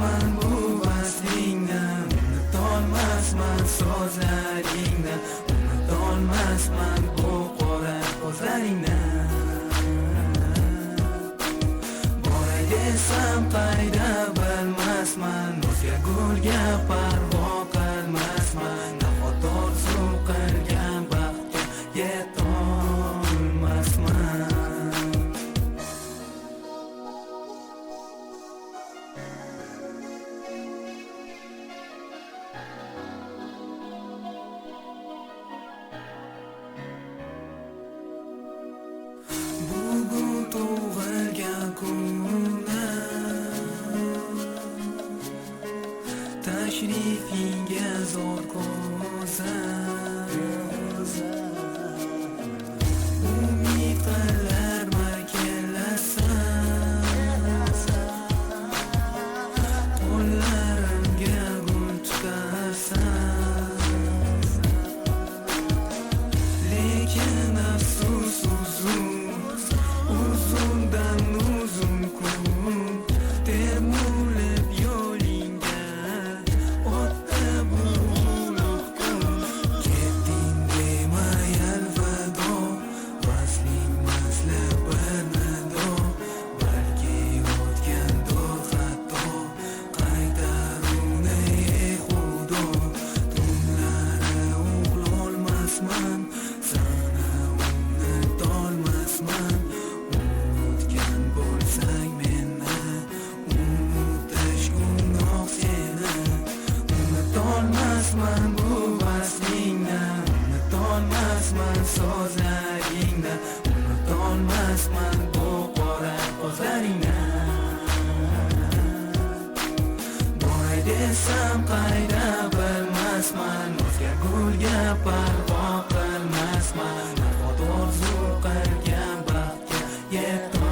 unutolmasman bu vaslingni, unutolmasman so'zlaringni, unutolmasman bu qora ko'zlaringni. Boray desam qayda bilmasman, o'zga gulga parvo qilmasman. Nahot orzu qilgan baxtga yetolmasman. Bugun tug'ilgan kunim, tashrifingga zo'r ko'zim. Umid qilarman kelasan, qo'llarimga gul tutasan. Lekin afsus uzundan uzun kun termulib yo'lingga o'tdi bu ulug' kun. Ketding demay alvido, vasling mazlab bir nido. Balki o'tgandir xato, qaytar uni ey xudo. Tunlari uxlolmasman, sana unutolmasman. Unutgan bo'lsang meni, unutish gunoh seni. Unutolmasman bu vaslingni, unutolmasman so'zlaringni, unutolmasman bu qora ko'zlaringni. Boray desam qayda bilmasman, o'zga gulga parvo qilmasman. Nahot orzu qilgan baxtga yetolmasman.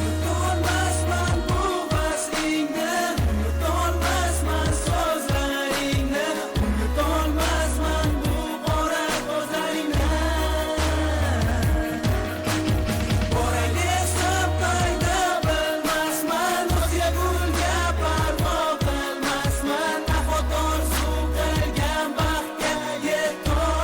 Unutolmasman bu vaslingni, unutolmasman so'zlaringni, unutolmasman bu qora ko'zlaringni. Boray desam qayda bilmasman, o'zga gulga parvo qilmasman. Nahot orzu qilgan baxtga yetolmasman.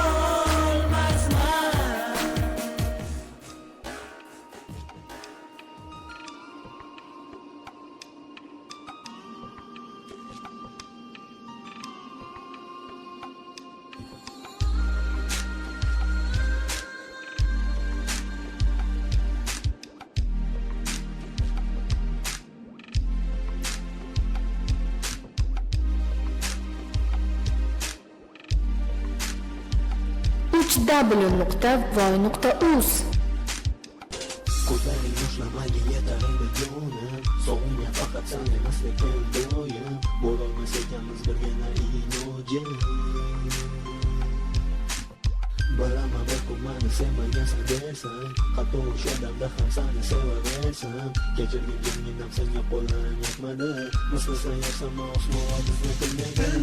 www.voy.uz Ko'zlaring yoshlamagin yetaringda jonim, so'ngga faqat sen emasligin doim. Bo'lolmas ekanmiz birgina ilojim. Bilaman balki meni sevmagansan desang, hatto o'sha damda ham seni sevaversam. Kechirgin jimginam senga qo'llarim yetmadi, misli yarsam osmon bizni tilmagan.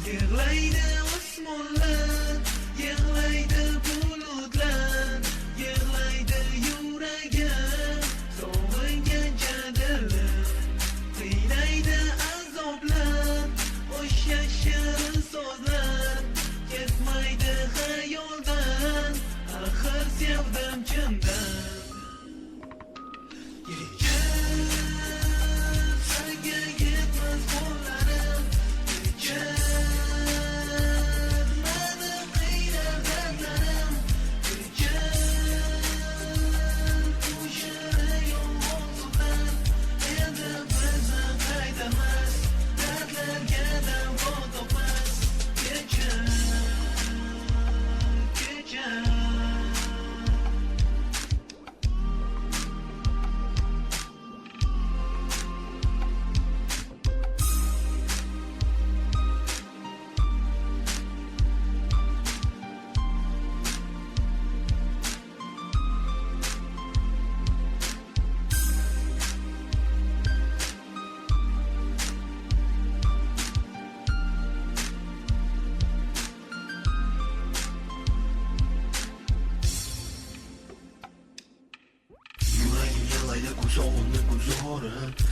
Yig'laydi osmonlar, yig'laydi bulutlar, yig'laydi yuragim, sog'ingancha dilim. Qiynaydi azoblar, o'sha shirin so'zlar, ketmaydi xayoldan, axir sevdim chindan. Senga yetmas qo'llarim, meni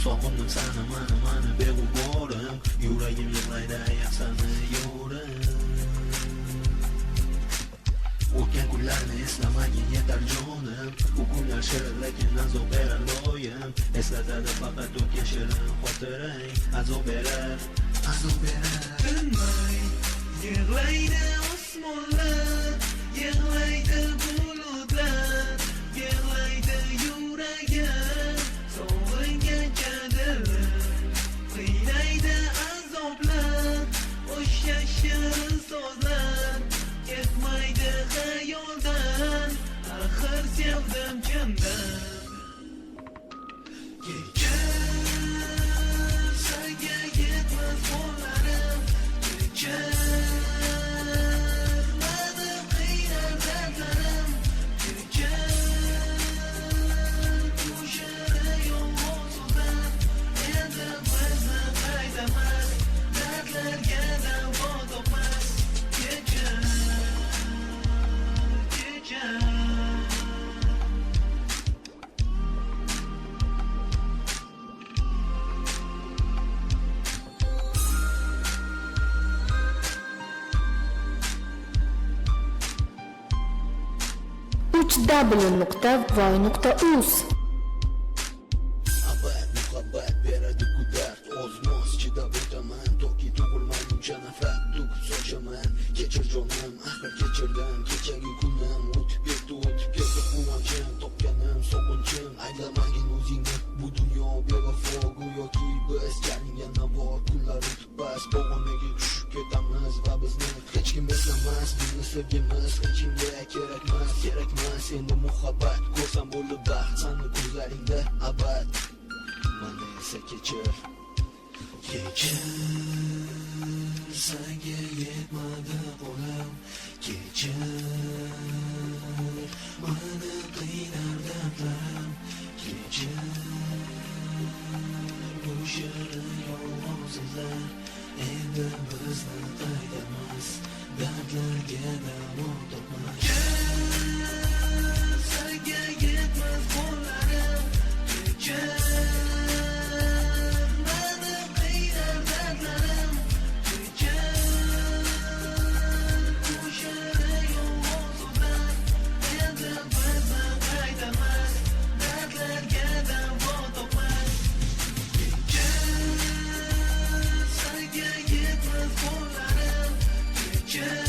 Sog'indim sani mani beg'uborim. Yuragim yig'laydi ayaqsani yo'rim. O'tgan kunlarni eslamagin yetar jonim. U kunlar shirin lekin azob berar doim. Eslatadi faqat o'tgan shirin xotirang. Azob berar Tinmay yig'laydi osmonlar, yig'laydi bulutlar, yig'laydi yuragim sog'ingancha dilim. Qiynaydi azoblar, o'sha shirin so'zlar ketmaydi xayoldan, axir sevdim chindan. Senga yetmas qo'llarim, mani qiynar dardlarim, bu shirin yolg'on so'zlar endi bizni qaytamas, dardlarga davo topmas. Kechir www.voy.uz Abad muhabbat beradi ku dard. Ozmoz chidab o'taman toki tug'ilmaguncha nafrat to'kib sochaman. Kechir jonim, axir kechirdim kechagi kunim. O'tib ketdi quvonchim, topganim sog'inchim. Aylamagin o'zingni, bu dunyo bevafo. Go'yoki biz chalingan navo kunlari tupas. Pog'onaga tushib ketamiz va bizni hech kim eslamas. Bizni sevgimiz hech kimga kerakmas. Endi muhabbat ko'rsam bo'ldi baxt sani ko'zlaringda abad. Mana esa kechir senga yetmadi qo'lim. Kechir mani qiynar dardlarim. Kechir bu shirin yolg'on so'zlar endi bizni qaytamas, dardlarga davo topmas. Senga yetmas qo'llarim, kechir mani qiynar dardlarim. Kechir bu shirin yolg'on so'zlar endi bizni qaytamas, dardlarga davo topmas. Kechir senga yetmas qo'llarim, kechir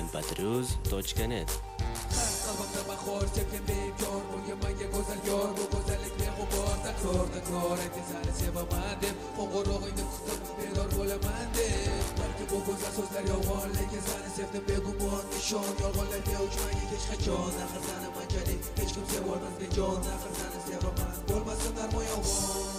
mp3.net qalbimda bahor chekkan bekor bo'lgan menga go'zal yor, bu go'zallik beg'ubor. Takror ayting seni sevaman deb, qo'ng'irog'ingni qisib bedor bo'laman deb. Balki bu go'zal so'zlar yolg'on, lekin seni sevdim begumon. Nishon yolg'onlarga uchmagin hech qachon. Axir seni manchalik hech kim sevolmas bejon. Axir seni sevaman, bo'lmasin darmon yolg'on.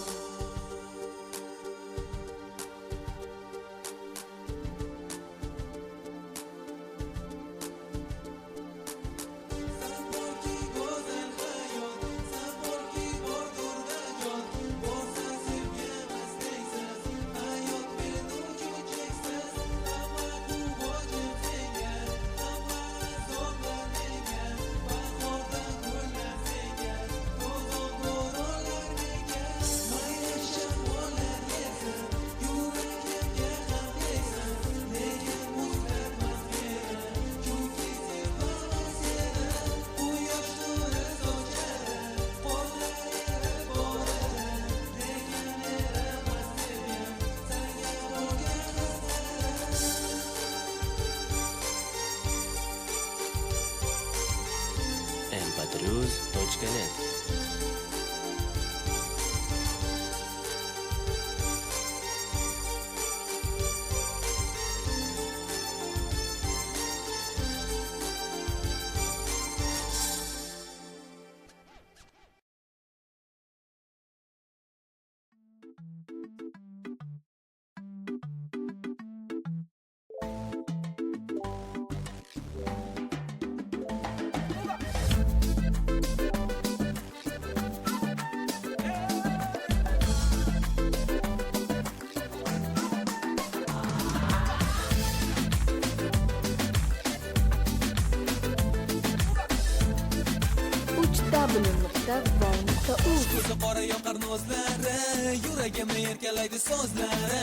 www.voy.uz ko'zi qora yoqar nozlari, yuragimni erkalaydi so'zlari.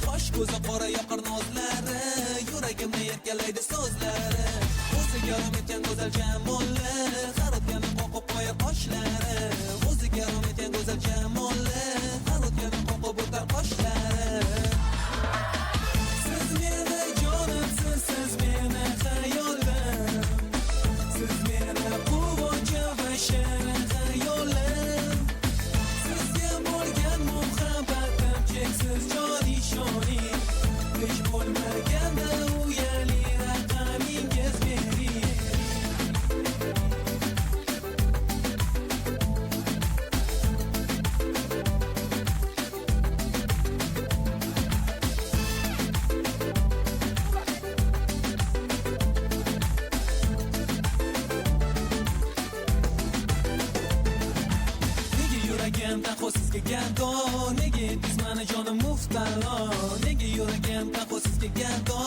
Qosh ko'zi qora yoqar nozlari, yuragimni erkalaydi so'zlari. O'ziga rom etgan go'zal jamoli, har o'tgani qoqib qo'yar qoshlari. O'ziga rom etgan go'zal jamoli, har o'tgani qoqib o'tar qoshlari. Siz meni jonimsiz, siz meni xayolim, siz meni quvonchim va shirin xayolim. Sizga bo'lgan muhabbatim cheksiz jonishoni, hech bo'lmaganda uyali raqamingiz bering. Nega yuragim taho sizga gado, nega etdingiz mani jonim muftalo, nega yuragim taho sizga gado,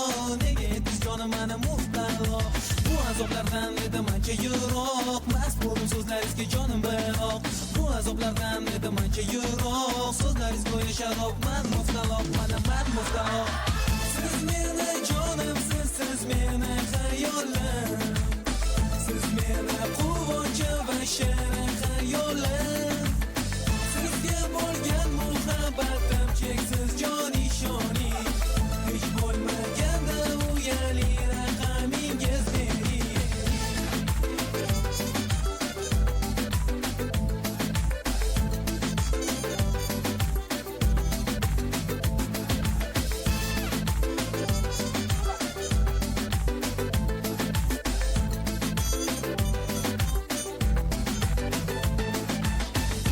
nega etdingiz jonim mani muftalo. Bu azoblardan edim ancha yiroq, mast bo'ldim so'zlaringizga jonim biroq. Bu azoblardan edim ancha yiroq, so'zlaringiz go'yo sharob, man muftalo, man muftalo. Siz meni jonimsiz, siz meni xayolim, siz meni quvonchim va shirin xayolim. Sizga bo'lgan muhabbatim cheksiz jonishoni, hech bo'lmaganda uyali raqamingiz bering.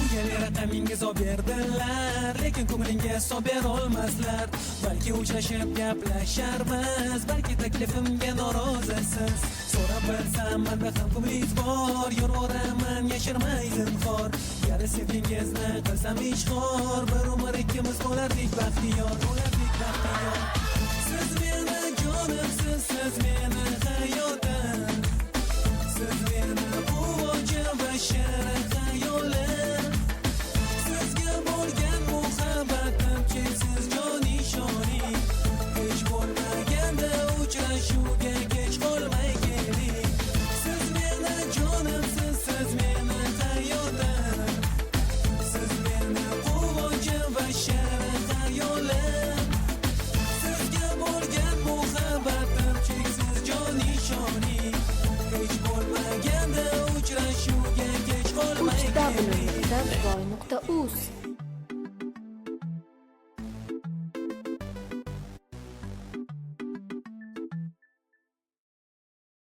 Uyali raqamingiz berdilar, lekin ko'nglinga hisob berolmaslar. Balki uchrashib gaplasharmiz, balki taklifimga norozisiz. So'rab bilsam menda ham ko'nglingiz bor, yo'raman yashirmay zinhor. Yari sevgingizni qilsam ishxor, bir umr ikkimiz bo'lardik baxtiyor, bo'lardik baxtiyor. Siz meni jonimsiz, siz meni hayotim, siz meni quvonchim va shirin xayolim. Sizga bo'lgan muhabbatim cheksiz jonishoni, hech bo'lmaganda uchrashuvga kech qolmay keling. Siz meni jonimsiz, siz meni hayotim, siz meni quvonchim va shirin xayolim. Sizga bo'lgan muhabbatim cheksiz jonishoni, hech bo'lmaganda uchrashuvga kech qolmay keling. www.voy.uz